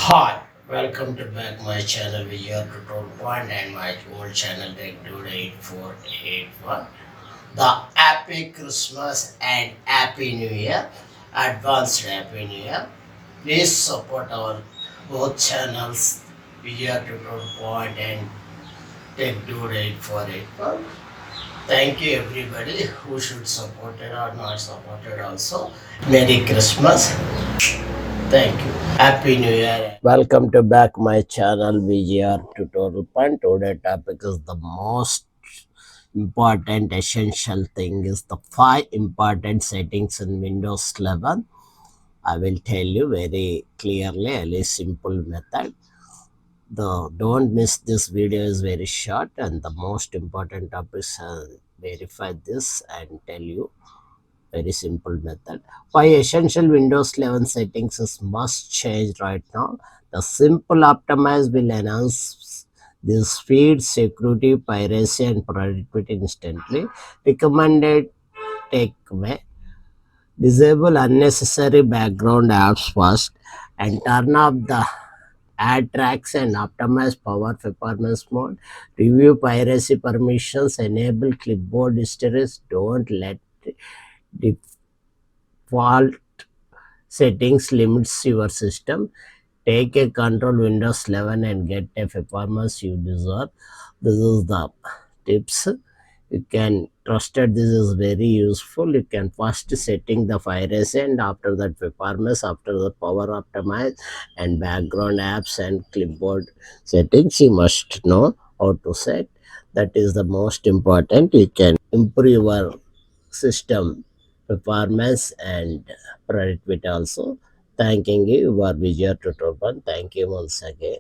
Hi, welcome to back my channel with your tutorial point and my old channel TechDude8481. The Happy Christmas and Happy New Year, advanced Happy New Year. Please support our both channels with your tutorial point and TechDude8481. Thank you everybody who should support it or not support it also. Merry Christmas. Thank you. Happy New Year. Welcome to back my channel VGR tutorial point. Today topic is the most important essential thing is the 5 important settings in Windows 11. I will tell you very clearly a simple method. Don't miss this video is very short and the most important topic verify this and tell you very simple method. Why essential Windows 11 settings is must change right now. The simple optimize will enhance the speed, security, piracy, and productivity instantly. Recommended takeaway: disable unnecessary background apps first and turn off the add tracks and optimize power performance mode. Review piracy permissions, enable clipboard histories, don't let default settings limits your system. Take a control Windows 11 and get a performance you deserve. This is the tips. You can trusted this is very useful. You can first setting the piracy and after that performance, after the power optimize and background apps and clipboard settings. You must know how to set. That is the most important. You can improve your system performance and productivity also. Thanking you for your tutorial. Thank you once again.